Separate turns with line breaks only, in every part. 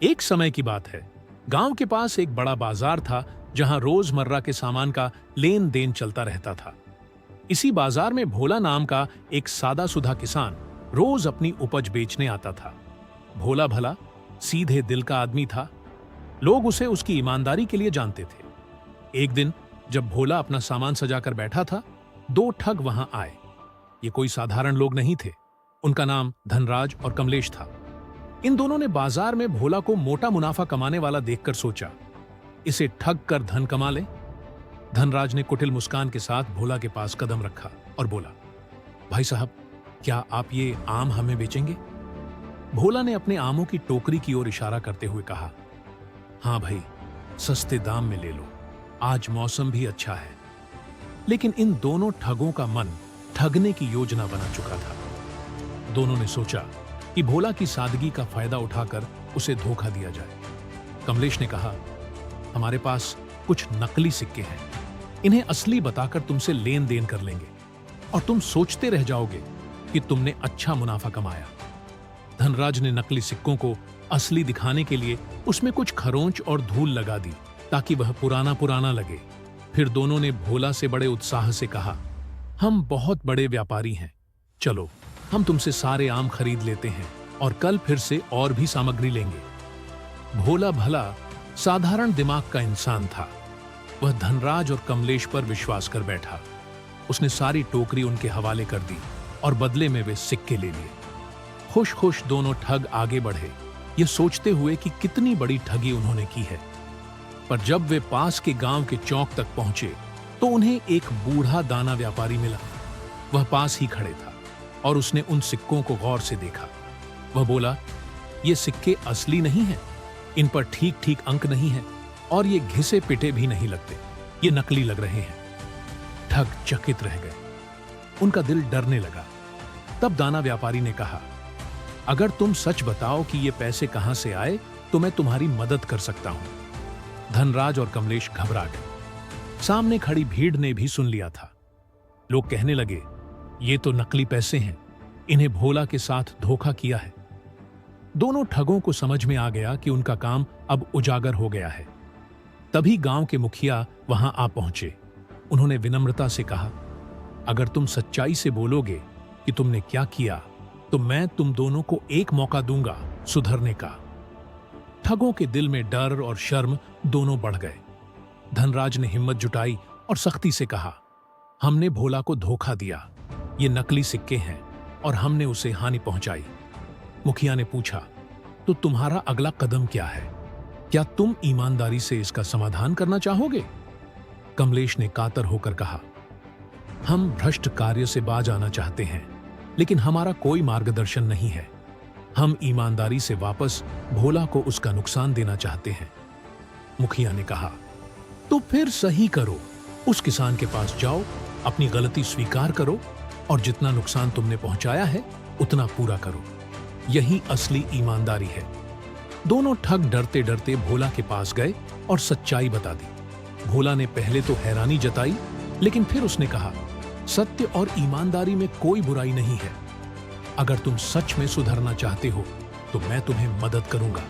एक समय की बात है। गांव के पास एक बड़ा बाजार था जहां रोजमर्रा के सामान का लेन देन चलता रहता था। इसी बाजार में भोला नाम का एक सादा सुधा किसान रोज अपनी उपज बेचने आता था। भोला भला सीधे दिल का आदमी था। लोग उसे उसकी ईमानदारी के लिए जानते थे। एक दिन जब भोला अपना सामान सजाकर बैठा था, दो ठग वहां आए। ये कोई साधारण लोग नहीं थे। उनका नाम धनराज और कमलेश था। इन दोनों ने बाजार में भोला को मोटा मुनाफा कमाने वाला देखकर सोचा, इसे ठग कर धन कमा ले। धनराज ने कुटिल मुस्कान के साथ भोला के पास कदम रखा और बोला, भाई साहब, क्या आप ये आम हमें बेचेंगे? भोला ने अपने आमों की टोकरी की ओर इशारा करते हुए कहा, हाँ भाई, सस्ते दाम में ले लो, आज मौसम भी अच्छा है। लेकिन इन दोनों ठगों का मन ठगने की योजना बना चुका था। दोनों ने सोचा कि भोला की सादगी का फायदा उठाकर उसे धोखा दिया जाए। कमलेश ने कहा, हमारे पास कुछ नकली सिक्के हैं, इन्हें असली बताकर तुमसे लेन देन कर लेंगे और तुम सोचते रह जाओगे कि तुमने अच्छा मुनाफा कमाया। धनराज ने नकली सिक्कों को असली दिखाने के लिए उसमें कुछ खरोंच और धूल लगा दी ताकि वह पुराना पुराना लगे। फिर दोनों ने भोला से बड़े उत्साह से कहा, हम बहुत बड़े व्यापारी हैं, चलो हम तुमसे सारे आम खरीद लेते हैं और कल फिर से और भी सामग्री लेंगे। भोला भला साधारण दिमाग का इंसान था। वह धनराज और कमलेश पर विश्वास कर बैठा। उसने सारी टोकरी उनके हवाले कर दी और बदले में वे सिक्के ले लिए। खुश खुश दोनों ठग आगे बढ़े, ये सोचते हुए कि कितनी बड़ी ठगी उन्होंने की है। पर जब वे पास के गांव के चौक तक पहुंचे तो उन्हें एक बूढ़ा दाना व्यापारी मिला। वह पास ही खड़े था और उसने उन सिक्कों को गौर से देखा। वह बोला, ये सिक्के असली नहीं हैं, इन पर ठीक ठीक अंक नहीं है और ये घिसे पिटे भी नहीं लगते, ये नकली लग रहे हैं। ठग चकित रह गए, उनका दिल डरने लगा। तब दाना व्यापारी ने कहा, अगर तुम सच बताओ कि ये पैसे कहां से आए तो मैं तुम्हारी मदद कर सकता हूं। धनराज और कमलेश घबरा गए। सामने खड़ी भीड़ ने भी सुन लिया था। लोग कहने लगे, ये तो नकली पैसे हैं, इन्हें भोला के साथ धोखा किया है। दोनों ठगों को समझ में आ गया कि उनका काम अब उजागर हो गया है। तभी गांव के मुखिया वहां आ पहुंचे। उन्होंने विनम्रता से कहा, अगर तुम सच्चाई से बोलोगे कि तुमने क्या किया तो मैं तुम दोनों को एक मौका दूंगा सुधरने का। ठगों के दिल में डर और शर्म दोनों बढ़ गए। धनराज ने हिम्मत जुटाई और सख्ती से कहा, हमने भोला को धोखा दिया, ये नकली सिक्के हैं और हमने उसे हानि पहुंचाई। मुखिया ने पूछा, तो तुम्हारा अगला कदम क्या है? क्या तुम ईमानदारी से इसका समाधान करना चाहोगे? कमलेश ने कातर होकर कहा, हम भ्रष्ट कार्य से बाज आना चाहते हैं, लेकिन हमारा कोई मार्गदर्शन नहीं है। हम ईमानदारी से वापस भोला को उसका नुकसान देना चाहते हैं। मुखिया ने कहा, तो फिर सही करो, उस किसान के पास जाओ, अपनी गलती स्वीकार करो और जितना नुकसान तुमने पहुंचाया है उतना पूरा करो। यही असली ईमानदारी है। दोनों ठग डरते डरते भोला के पास गए और सच्चाई बता दी। भोला ने पहले तो हैरानी जताई, लेकिन फिर उसने कहा, सत्य और ईमानदारी में कोई बुराई नहीं है। अगर तुम सच में सुधरना चाहते हो तो मैं तुम्हें मदद करूंगा।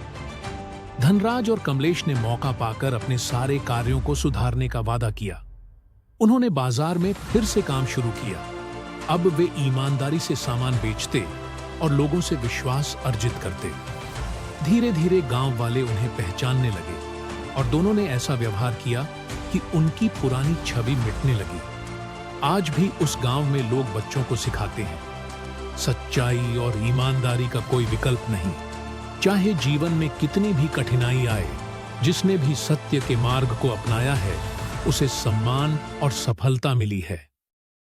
धनराज और कमलेश ने मौका पाकर अपने सारे कार्यों को सुधारने का वादा किया। उन्होंने बाजार में फिर से काम शुरू किया। अब वे ईमानदारी से सामान बेचते और लोगों से विश्वास अर्जित करते। धीरे धीरे गांव वाले उन्हें पहचानने लगे और दोनों ने ऐसा व्यवहार किया कि उनकी पुरानी छवि मिटने लगी। आज भी उस गांव में लोग बच्चों को सिखाते हैं, सच्चाई और ईमानदारी का कोई विकल्प नहीं। चाहे जीवन में कितनी भी कठिनाई आए, जिसने भी सत्य के मार्ग को अपनाया है उसे सम्मान और सफलता मिली है।